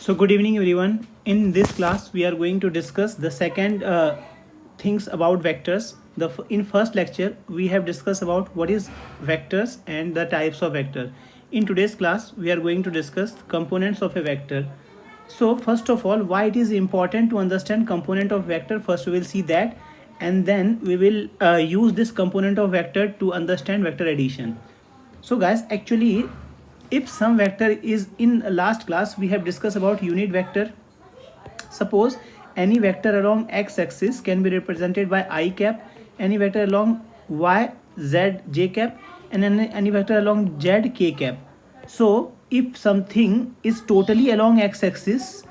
So good evening everyone. In this class we are going to discuss the second things about vectors. In first lecture we have discussed about what is vectors and the types of vector. In today's class we are going to discuss components of a vector. So first of all, why it is important to understand component of vector? First we will see that, and then we will use this component of vector to understand vector addition. So guys, actually if some vector is in last class we have discussed about unit vector. Suppose any vector along x axis can be represented by I cap, any vector along y z j cap, and any vector along z k cap. So if something is totally along x axis,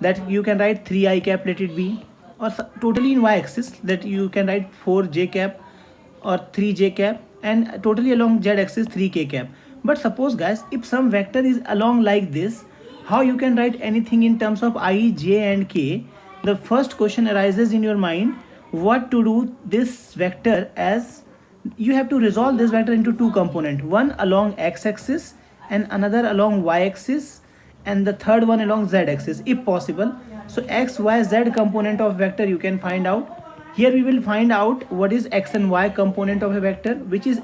that you can write 3 I cap, let it be, or totally in y axis, that you can write 4 j cap or 3 j cap, and totally along z axis 3 k cap. But suppose guys, if some vector is along like this, how you can write anything in terms of I, j and k? The first question arises in your mind, what to do this vector, as you have to resolve this vector into two components, one along x axis and another along y axis, and the third one along z axis if possible. So x, y, z component of vector you can find out. Here we will find out what is x and y component of a vector, which is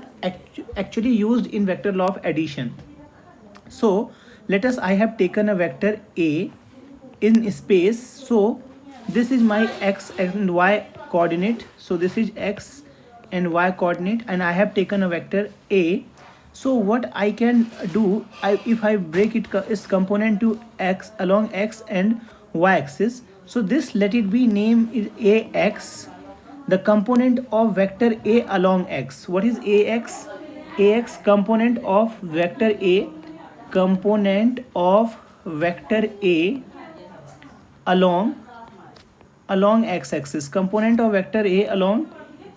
actually used in vector law of addition. So let us, I have taken a vector a in space. So this is my x and y coordinate. So this is x and y coordinate, and I have taken a vector a. So what I can do, if I break its component to x along x and y axis, so this, let it be name is ax, the component of vector a along x. What is ax? Ax component of vector a, component of vector a along x axis, component of vector a along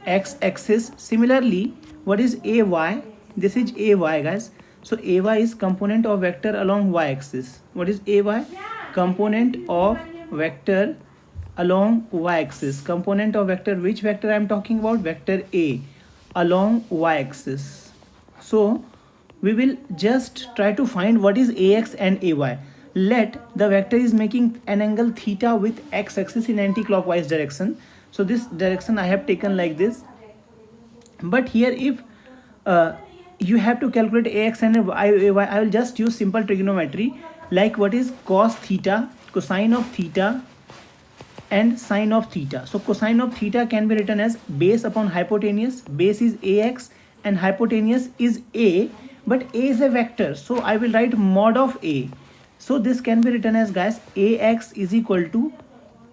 x axis. Similarly, what is ay? This is ay guys. So ay is component of vector along y axis. What is ay? Component of vector along y axis. Component of vector, which vector I am talking about? Vector a along y axis. So we will just try to find what is ax and ay. Let the vector is making an angle theta with x axis in anti-clockwise direction. So this direction I have taken like this. But here if you have to calculate ax and ay, I will just use simple trigonometry, like what is cos theta, cosine of theta, and sine of theta. So cosine of theta can be written as base upon hypotenuse. Base is ax and hypotenuse is a, but a is a vector, so I will write mod of a. So this can be written as, guys, ax is equal to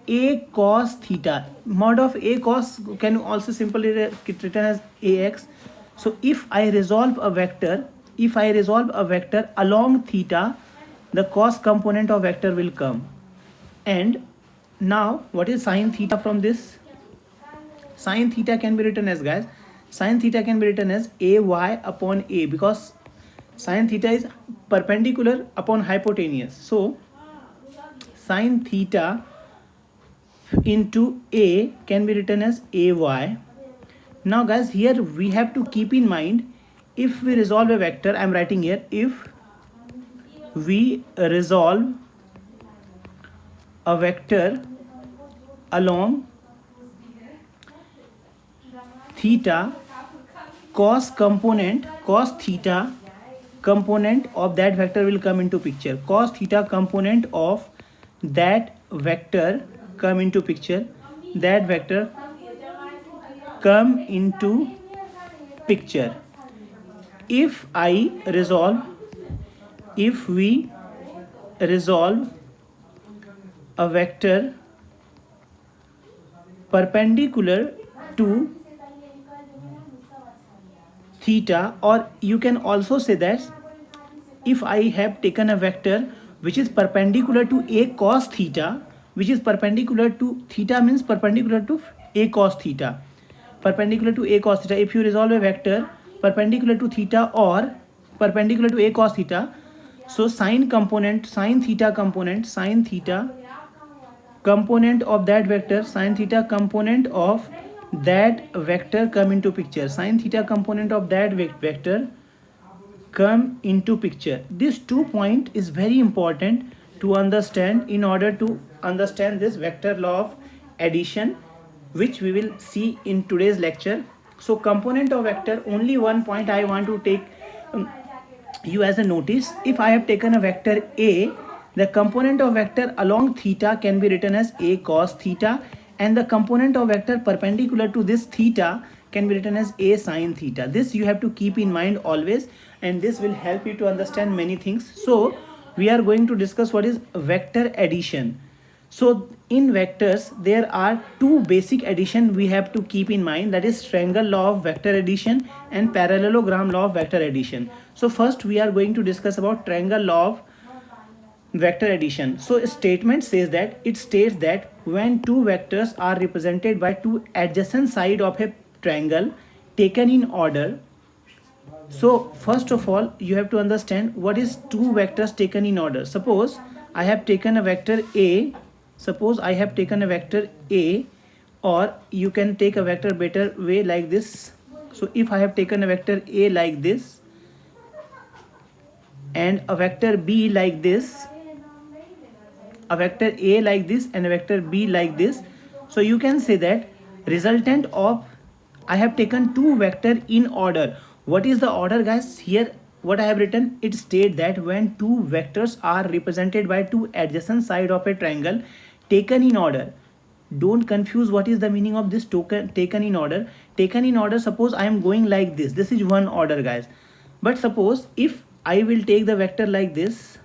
a cos theta. Mod of a cos can also simply written as ax. So if I resolve a vector, along theta, the cos component of vector will come. And now what is sine theta from this? Sine theta can be written as, guys, sine theta can be written as ay upon a, because sine theta is perpendicular upon hypotenuse. So sine theta into a can be written as ay. Now guys, here we have to keep in mind, if we resolve a vector, I am writing here, if we resolve a vector along theta, cos theta component of that vector will come into picture. Cos theta component of that vector come into picture. That vector come into picture. If we resolve a vector perpendicular to theta, or you can also say that if I have taken a vector which is perpendicular to a cos theta, which is perpendicular to theta, means perpendicular to a cos theta, perpendicular to a cos theta. If you resolve a vector perpendicular to theta or perpendicular to a cos theta, so sine theta component of that vector, sine theta component of that vector come into picture. Sine theta component of that vector come into picture. This 2 point is very important to understand, in order to understand this vector law of addition, which we will see in today's lecture. So component of vector, only one point I want to take you as a notice. If I have taken a vector a, the component of vector along theta can be written as a cos theta, and the component of vector perpendicular to this theta can be written as a sin theta. This you have to keep in mind always, and this will help you to understand many things. So we are going to discuss what is vector addition. So in vectors there are two basic addition we have to keep in mind, that is triangle law of vector addition and parallelogram law of vector addition. So first we are going to discuss about triangle law of vector addition. So a statement says that, it states that when two vectors are represented by two adjacent side of a triangle taken in order. So first of all you have to understand what is two vectors taken in order. Suppose I have taken a vector a, or you can take a vector better way like this. So if I have taken a vector a like this and a vector b like this, a vector a like this and a vector b like this, so you can say that resultant of, I have taken two vector in order. What is the order, guys? Here what I have written, it states that when two vectors are represented by two adjacent side of a triangle taken in order. Don't confuse what is the meaning of this taken in order. Taken in order, suppose I am going like this, this is one order, guys. But suppose if I will take the vector like this,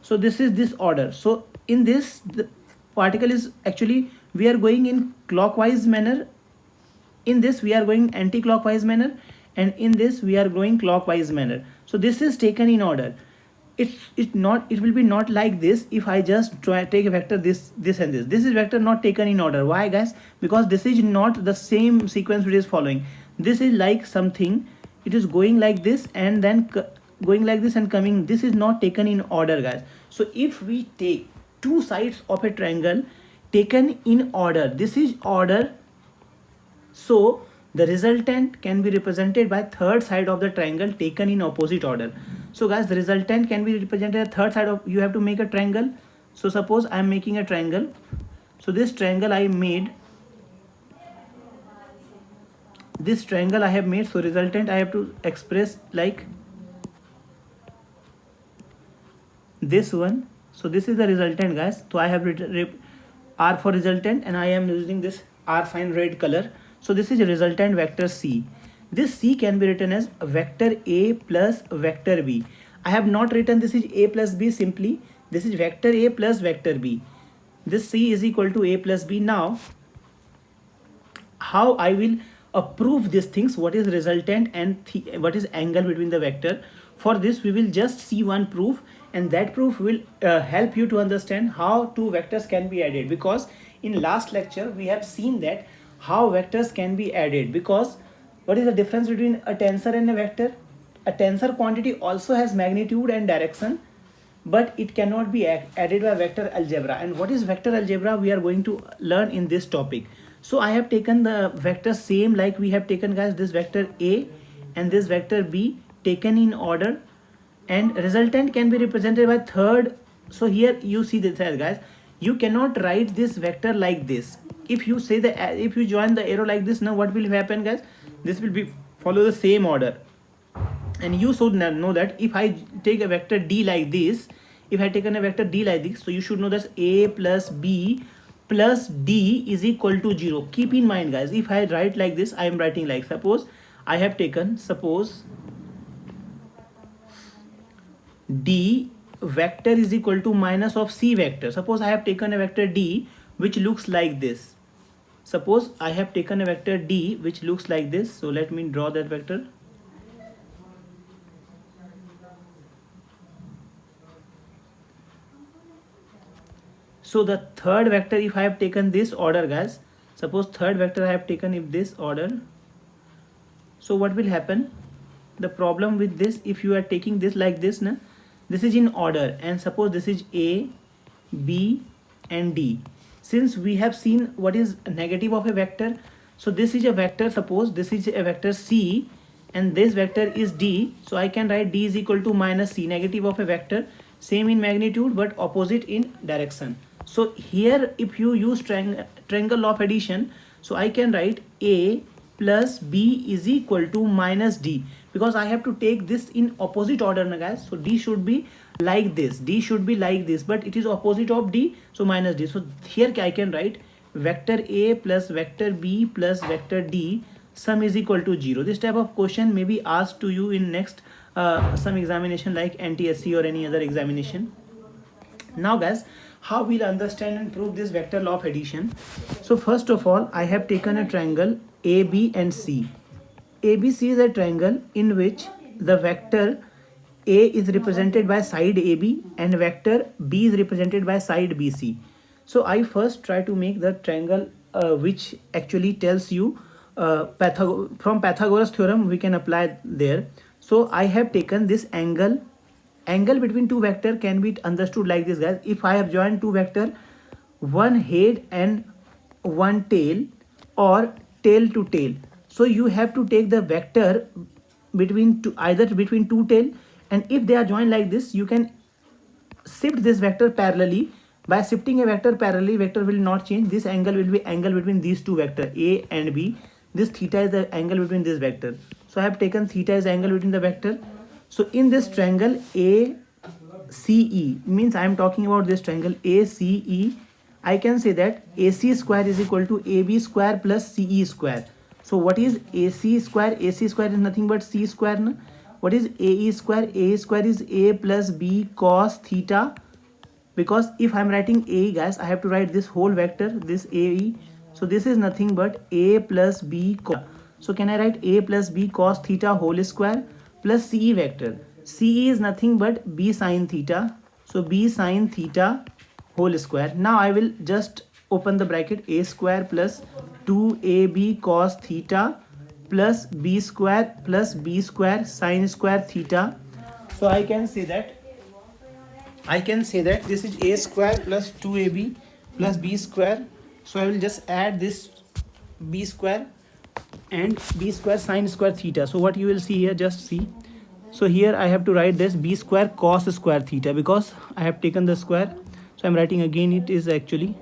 so this is this order. So in this, the particle is actually, we are going in clockwise manner, in this we are going anti-clockwise manner, and in this we are going clockwise manner. So this is taken in order. It will be not like this if I just take a vector this and this is vector not taken in order. Why, guys? Because this is not the same sequence it is following. This is like something, it is going like this and then going like this and coming, this is not taken in order, guys. So if we take two sides of a triangle taken in order, this is order, so the resultant can be represented by third side of the triangle taken in opposite order. So guys, the resultant can be represented at third side of, you have to make a triangle. So suppose I am making a triangle. So this triangle I made, this triangle I have made, so resultant I have to express like this one. So this is the resultant, guys. So I have R for resultant and I am using this R fine red color. So this is a resultant vector C. This C can be written as vector A plus vector B. I have not written this is A plus B simply. This is vector A plus vector B. This C is equal to A plus B. Now, how I will prove these things, what is resultant and what is angle between the vector. For this we will just see one proof, and that proof will help you to understand how two vectors can be added. Because in last lecture we have seen that how vectors can be added. Because what is the difference between a tensor and a vector? A tensor quantity also has magnitude and direction, but it cannot be added by vector algebra. And what is vector algebra, we are going to learn in this topic. So I have taken the vector same like we have taken, guys, this vector A and this vector B taken in order, and resultant can be represented by third. So here you see this, guys, you cannot write this vector like this. If you say the, if you join the arrow like this, now what will happen, guys? This will be follow the same order. And you should know that if I take a vector D like this, if I taken a vector D like this, so you should know that A plus B plus D is equal to 0. Keep in mind, guys, if I write like this, I am writing like, suppose I have taken, suppose D vector is equal to minus of C vector. Suppose I have taken a vector D which looks like this. Suppose I have taken a vector D which looks like this. So let me draw that vector. So the third vector, if I have taken this order, guys, suppose third vector I have taken if this order. So what will happen? The problem with this, if you are taking this like this, na, this is in order, and suppose this is A, B and D. Since we have seen what is negative of a vector, so this is a vector, suppose this is a vector C and this vector is D, so I can write D is equal to minus C, negative of a vector, same in magnitude but opposite in direction. So here if you use triangle law of addition, so I can write A plus B is equal to minus D, because I have to take this in opposite order na guys. So D should be like this, D should be like this, but it is opposite of D, so minus D. So here I can write vector A plus vector B plus vector D sum is equal to 0. This type of question may be asked to you in next some examination like NTSC or any other examination. Now guys, how we'll understand and prove this vector law of addition? So first of all, I have taken a triangle AB and C. ABC is a triangle in which the vector A is represented by side AB and vector B is represented by side BC. So I first try to make the triangle which actually tells you from Pythagoras theorem we can apply there. So I have taken this angle between two vector can be understood like this guys. If I have joined two vector, one head and one tail, or tail to tail, so you have to take the vector between two, either between two tail, and if they are joined like this, you can shift this vector parallelly. By shifting a vector parallelly, vector will not change. This angle will be angle between these two vector A and B. This theta is the angle between this vector. So I have taken theta as angle between the vector. So in this triangle ACE, means I am talking about this triangle ACE, I can say that AC square is equal to AB square plus CE square. So what is AC square? AC square is nothing but C square. Na? What is AE square? AE square is A plus B cos theta. Because if I am writing AE guys, I have to write this whole vector, this AE. So this is nothing but A plus B cos. So can I write A plus B cos theta whole square plus CE vector. CE is nothing but B sin theta. So B sin theta whole square. Now I will just open the bracket, A square plus 2AB cos theta plus B square sin square theta. So I can say that this is A square plus 2AB plus B square. So I will just add this B square and B square sin square theta. So what you will see here, just see. So here I have to write this B square cos square theta, because I have taken the square. So I'm writing again, it is actually.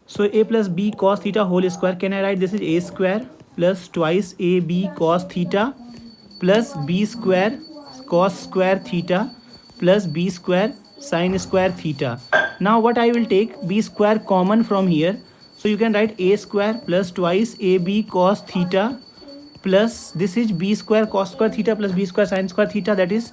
So A plus B cos theta whole square. Can I write this is A square plus twice AB cos theta plus B square cos square theta plus B square sin square theta. Now what I will take B square common from here. So you can write A square plus twice AB cos theta plus this is B square cos square theta plus B square sin square theta, that is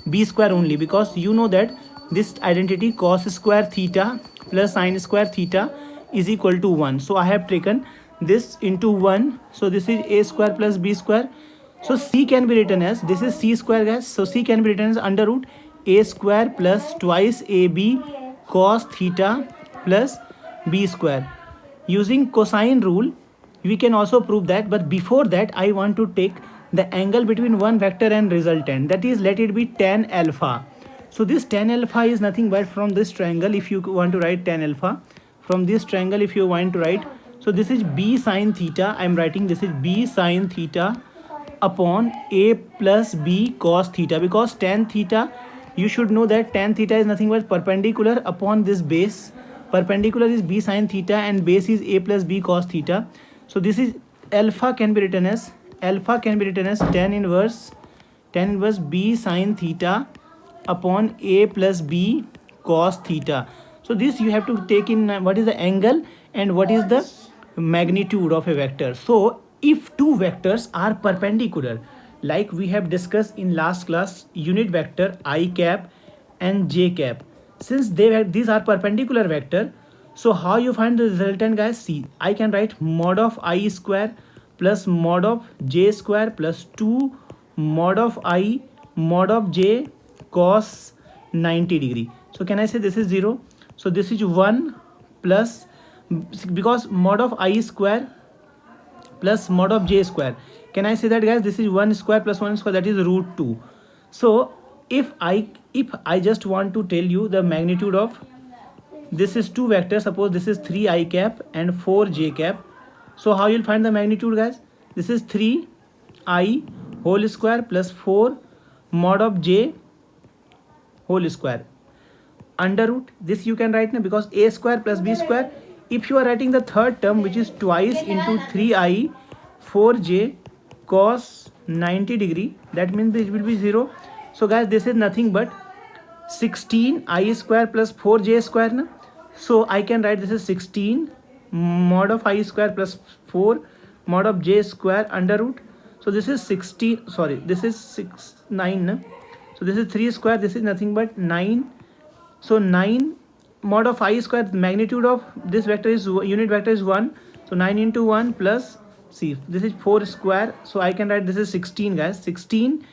B square only, because you know that this identity cos square theta plus sin square theta is equal to 1. So I have taken this into 1. So this is A square plus B square. So C can be written as, this is C square guys. So C can be written as under root A square plus twice AB cos theta plus B square. Using cosine rule, we can also prove that, but before that I want to take the angle between one vector and resultant, that is let it be tan alpha. So this tan alpha is nothing but from this triangle, if you want to write tan alpha, from this triangle if you want to write, so this is B sin theta, I am writing this is B sin theta upon A plus B cos theta, because tan theta, you should know that tan theta is nothing but perpendicular upon this base. Perpendicular is B sin theta and base is A plus B cos theta. So this is alpha can be written as tan inverse B sin theta upon A plus B cos theta. So this you have to take in what is the angle and what is the magnitude of a vector. So if two vectors are perpendicular, like we have discussed in last class, unit vector I cap and j cap, since these are perpendicular vector, so how you find the resultant guys? See, I can write mod of I square plus mod of j square plus 2 mod of I mod of j cos 90 degree. So can I say this is 0? So this is 1 plus, because mod of I square plus mod of j square. Can I say that guys, this is 1 square plus 1 square, that is root 2. So if I just want to tell you the magnitude of, this is two vectors, suppose this is 3 I cap and 4 j cap. So how you'll find the magnitude guys? This is 3 I whole square plus 4 mod of j whole square. Under root, this you can write now, because a square plus b square. If you are writing the third term, which is twice into 3i 4j cos 90 degree, that means it will be 0. So guys, this is nothing but 16 I square plus 4j square na? So I can write this is 16 mod of I square plus 4 mod of j square under root. So this is 16, sorry, this is 9 na? So this is 3 square, this is nothing but 9. So 9 mod of I square, magnitude of this vector is, unit vector is 1. So 9 into 1 plus, see, this is 4 square. So I can write this is 16 guys. 16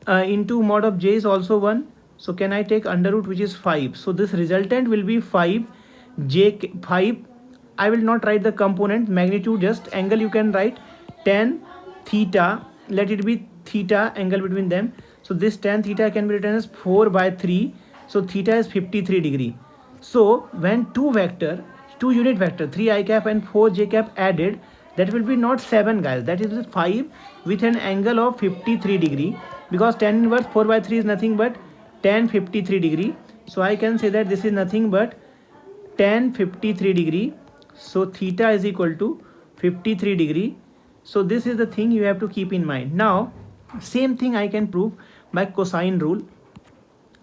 into mod of j is also 1. So can I take under root, which is 5. So this resultant will be 5 j 5. I will not write the component, magnitude, just angle you can write tan theta. Let it be theta, angle between them. So this tan theta can be written as 4 by 3. So theta is 53 degree. So when two unit vector 3i cap and 4j cap added, that will be not 7 guys, that is 5 with an angle of 53 degree, because tan inverse 4 by 3 is nothing but tan 53 degree. So I can say that this is nothing but tan 53 degree. So theta is equal to 53 degree. So this is the thing you have to keep in mind. Now same thing I can prove by cosine rule.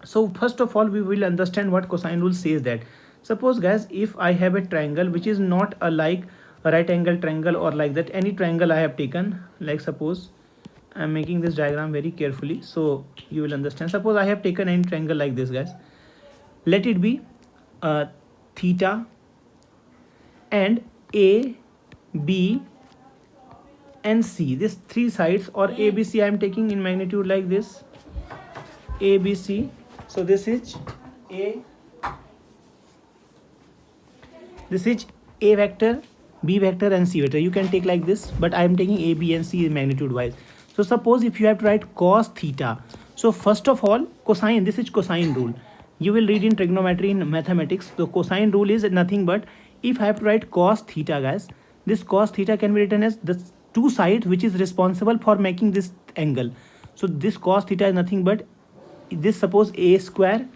So first of all, we will understand what cosine rule says. That suppose guys, if I have a triangle which is not like a right angle triangle or like that, any triangle I have taken, like suppose I am making this diagram very carefully so you will understand. Suppose I have taken any triangle like this guys, let it be theta and a, b and c, these three sides, or a, b, c I am taking in magnitude like this, a, b, c. So this is a vector, b vector and c vector. You can take like this, but I am taking a, b and c magnitude wise. So suppose if you have to write cos theta, so first of all cosine, this is cosine rule. You will read in trigonometry in mathematics. The cosine rule is nothing but, if I have to write cos theta guys, this cos theta can be written as the two sides which is responsible for making this angle. So this cos theta is nothing but this, suppose a square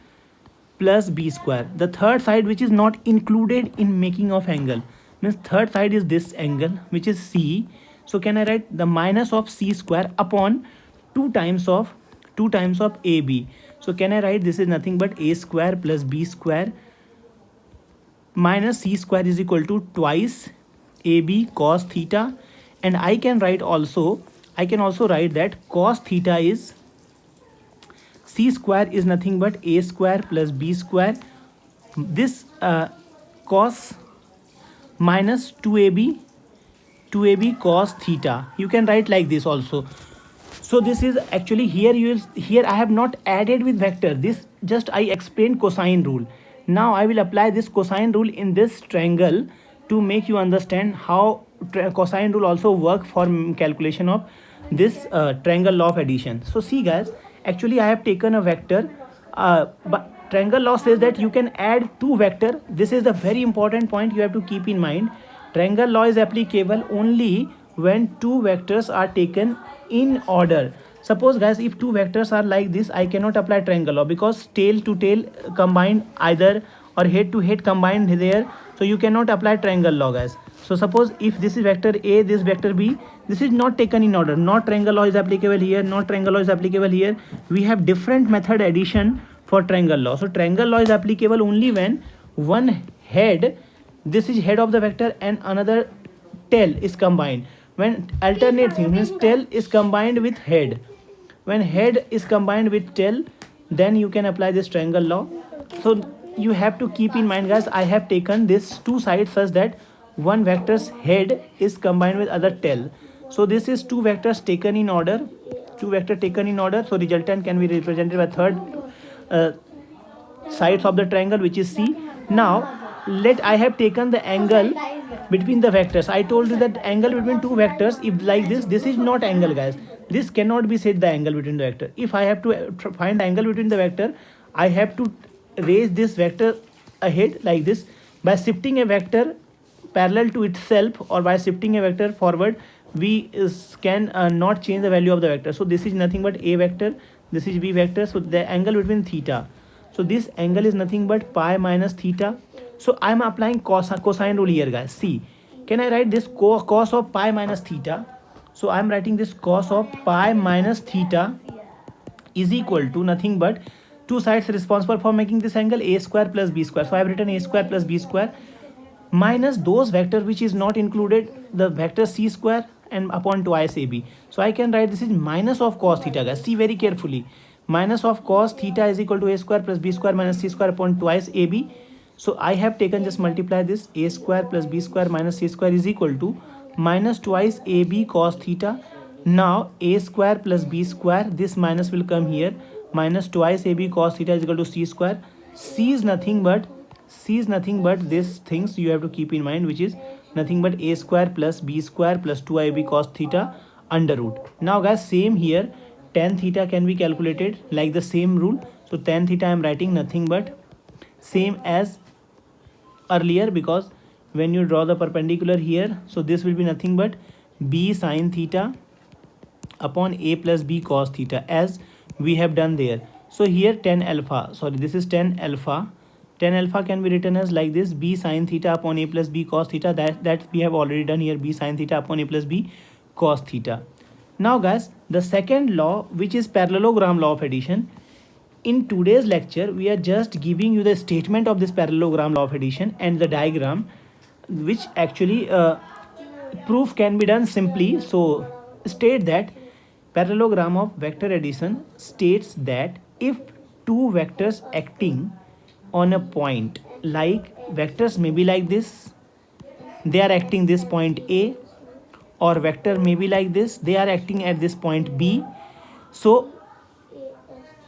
plus b square. The third side which is not included in making of angle, means third side is this angle which is c. So can I write the minus of c square upon 2 times of ab. So can I write this is nothing but a square plus b square minus c square is equal to twice ab cos theta. And I can also write that cos theta is c square is nothing but a square plus b square, this cos minus 2ab cos theta. You can write like this also. So this is actually, here I have not added with vector, this just I explained cosine rule. Now I will apply this cosine rule in this triangle to make you understand how cosine rule also work for calculation of this triangle law of addition. So see guys, actually I have taken a vector, but triangle law says that you can add two vector. This is the very important point you have to keep in mind. Triangle law is applicable only when two vectors are taken in order. Suppose guys, if two vectors are like this, I cannot apply triangle law, because tail to tail combined either or head to head combined there, so you cannot apply triangle law guys. So suppose if this is vector a, this vector b, this is not taken in order, not triangle law is applicable here, not triangle law is applicable here. We have different method addition for triangle law. So triangle law is applicable only when one head, this is head of the vector, and another tail is combined. When alternate thing means tail is combined with head, when head is combined with tail, then you can apply this triangle law. So you have to keep in mind guys, I have taken this two sides such that one vector's head is combined with other tail. So this is two vectors taken in order, so resultant can be represented by third sides of the triangle, which is c. Now I have taken the angle between the vectors. I told you that angle between two vectors, if like this is not angle guys, this cannot be said the angle between the vector. If I have to find angle between the vector, I have to raise this vector ahead like this by shifting a vector parallel to itself, or by shifting a vector forward. We can not change the value of the vector. So this is nothing but a vector, this is b vector. So the angle between theta, So this angle is nothing but pi minus theta. So I am applying cosine rule here, guys. See, can I write this cos of pi minus theta? So I am writing this cos of pi minus theta is equal to nothing but two sides responsible for making this angle, a square plus b square. So I have written a square plus b square minus those vector which is not included, the vector c square and upon twice ab. So I can write this is minus of cos theta, guys. See very carefully. Minus of cos theta is equal to a square plus b square minus c square upon twice ab. So I have taken, just multiply this, a square plus b square minus c square is equal to minus twice ab cos theta. Now a square plus b square, this minus will come here, minus twice ab cos theta is equal to c square. C is nothing but these things you have to keep in mind, which is nothing but a square plus b square plus 2ab cos theta under root. Now guys, same here, tan theta can be calculated like the same rule. So tan theta I am writing nothing but same as earlier, because when you draw the perpendicular here, so this will be nothing but b sin theta upon a plus b cos theta, as we have done there. So here tan alpha, sorry, this is tan alpha. Tan alpha can be written as like this, b sin theta upon a plus b cos theta. That we have already done here, b sin theta upon a plus b cos theta. Now guys, the second law, which is parallelogram law of addition. In today's lecture, we are just giving you the statement of this parallelogram law of addition and the diagram, which actually proof can be done simply. So state that parallelogram of vector addition states that if two vectors acting on a point, like vectors may be like this, they are acting this point A, or vector may be like this, they are acting at this point B. So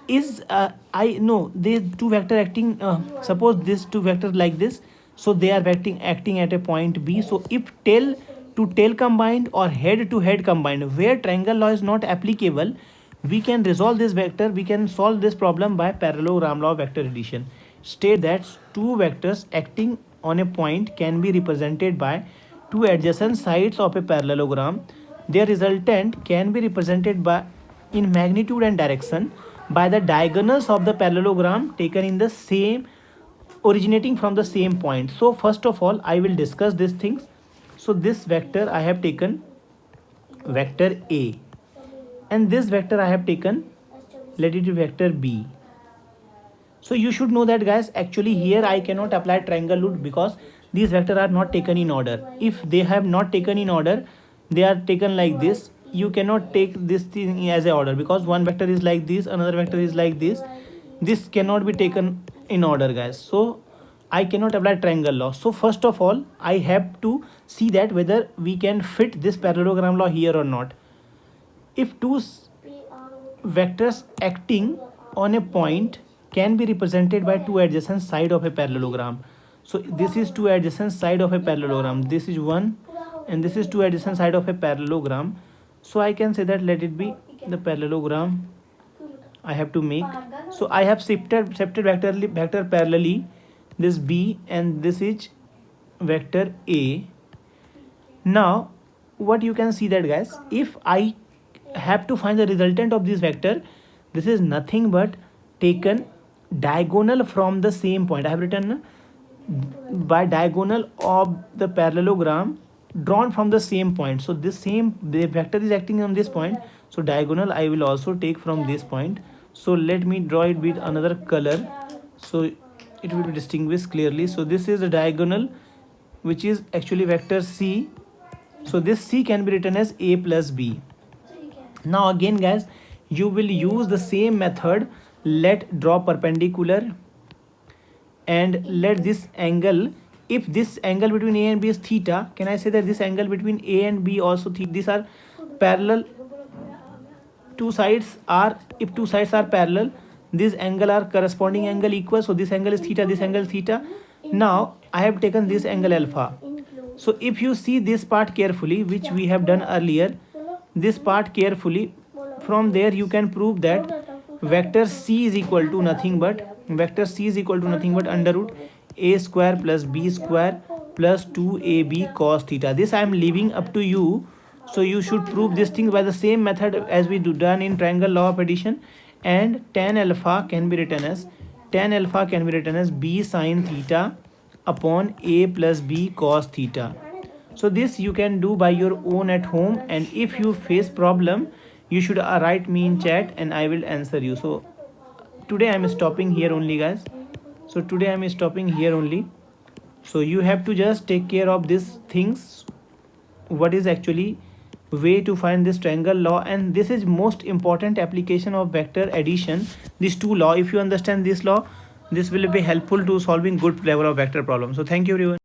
is I know these two vector acting, suppose these two vectors like this, so they are acting at a point B. So if tail to tail combined or head to head combined, where triangle law is not applicable, we can resolve this vector, we can solve this problem by parallelogram law of vector addition. State that two vectors acting on a point can be represented by two adjacent sides of a parallelogram. Their resultant can be represented by in magnitude and direction by the diagonals of the parallelogram taken in the same, originating from the same point. So first of all, I will discuss these things. So this vector I have taken vector A, and this vector I have taken, let it be vector B. So you should know that, guys, actually here I cannot apply triangle rule because these vectors are not taken in order. If they have not taken in order, they are taken like this. You cannot take this thing as a order, because one vector is like this, another vector is like this. This cannot be taken in order, guys. So I cannot apply triangle law. So first of all, I have to see that whether we can fit this parallelogram law here or not. If two vectors acting on a point can be represented by two adjacent side of a parallelogram. So this is two adjacent side of a parallelogram. This is one, and this is two adjacent side of a parallelogram. So I can say that let it be the parallelogram I have to make. So I have shifted vector parallelly, this B, and this is vector A. Now what you can see that, guys, if I have to find the resultant of this vector, this is nothing but taken diagonal from the same point. I have written by diagonal of the parallelogram drawn from the same point. So this same, the vector is acting on this point, so diagonal I will also take from this point. So let me draw it with another color so it will be distinguished clearly. So this is the diagonal, which is actually vector C. So this C can be written as A plus B. Now again, guys, you will use the same method. Let draw perpendicular and let this angle, if this angle between A and B is theta, can I say that this angle between A and B also theta? These are parallel, two sides are, if two sides are parallel, this angle are corresponding angle equal. So this angle is theta, this angle is theta. Now I have taken this angle alpha. So if you see this part carefully, which we have done earlier, this part carefully, from there you can prove that vector C is equal to nothing but under root a square plus b square plus 2ab cos theta. This I am leaving up to you. So you should prove this thing by the same method as we done in triangle law of addition. And tan alpha can be written as tan alpha can be written as b sin theta upon a plus b cos theta. So this you can do by your own at home, and if you face problem, you should write me in chat and I will answer you. So today I'm stopping here only, guys. So today I'm stopping here only. So you have to just take care of these things, what is actually way to find this triangle law, and this is most important application of vector addition, these two law. If you understand this law, this will be helpful to solving good level of vector problem. So thank you everyone.